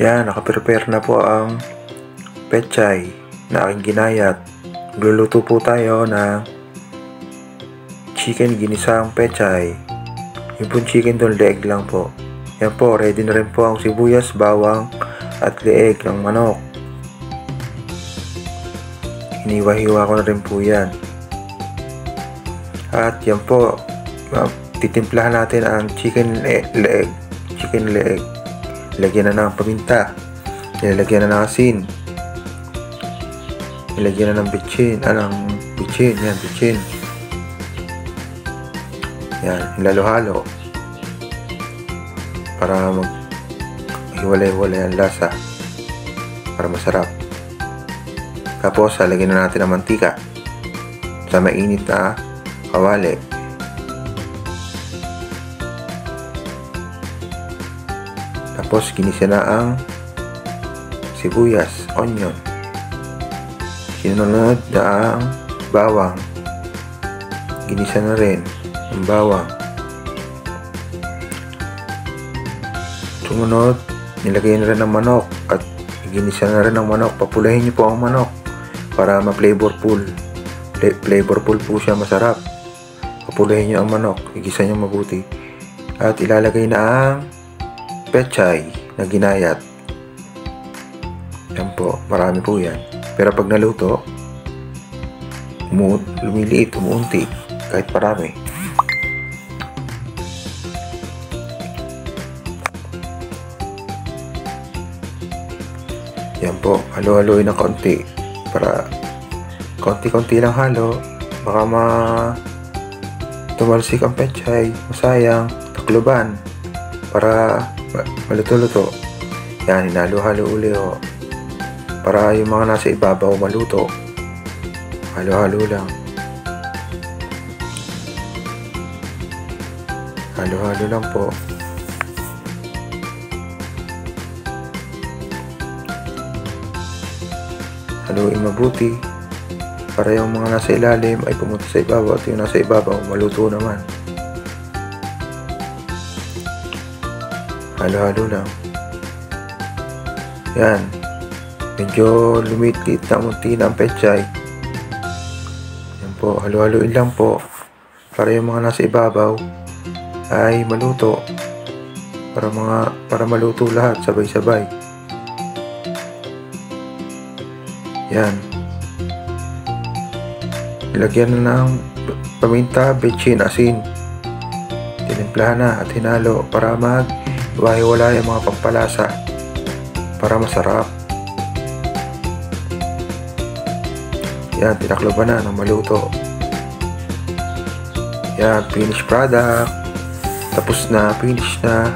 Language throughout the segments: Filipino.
Yan, nakaprepare na po ang pechay na aking ginayat. Magluluto po tayo ng chicken ginisang pechay. Yung po chicken doon, leeg lang po. Yan po, ready na rin po ang sibuyas, bawang at leeg ng manok. Hiniwa-hiwa ko na rin po yan. At yan po, titimplahan natin ang chicken leeg. Lagyan na ng paminta. Nilagyan na ng asin. Nilagyan na ng bitchin. Yan, bitchin. Yan, hilalo-halo. Para mag-hiwalay-hiwalay ang lasa. Para masarap. Tapos, lagyan na natin ng mantika. Sa mainit na kawali. Tapos, ginisa na ang sibuyas, onion. Sinunod na ang bawang. Ginisa na rin ang bawang. Sumunod, nilagay na rin ang manok at ginisa na rin ang manok. Papulahin niyo po ang manok para ma-flavorful. Flavorful po siya, masarap. Papulahin niyo ang manok, igisa niyo mabuti. At ilalagay na ang pechay na ginayat. Yan po, marami po yan. Pero pag naluto, lumiliit, umuunti, kahit marami. Yan po, halo-haloin ng konti. Para konti-konti lang halo. Baka tumalsik ang pechay, masayang, takluban. Para maluto-luto. Yan, hinalo-halo uli o. Para yung mga nasa ibabaw maluto. Halo-halo lang. Halo-halo lang po. Haluin mabuti. Para yung mga nasa ilalim ay pumunta sa ibabaw at yung nasa ibabaw maluto naman. Halo-halo lang. Yan. Medyo lumiit-liit na unti na ang pechay. Yan po. Halo-haloin lang po. Para yung mga nasa ibabaw ay maluto. Para maluto lahat sabay-sabay. Yan. Ilagyan na ng paminta, bitchin, asin. Tinimplahan na at hinalo para hiwa-hiwalay ang mga pampalasa para masarap. Yan, tinakloban na ng maluto. Yan, finished product. Tapos na, finish na.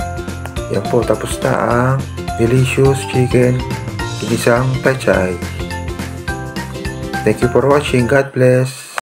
Yan po, tapos na ang delicious chicken ginisang pechay. Thank you for watching. God bless.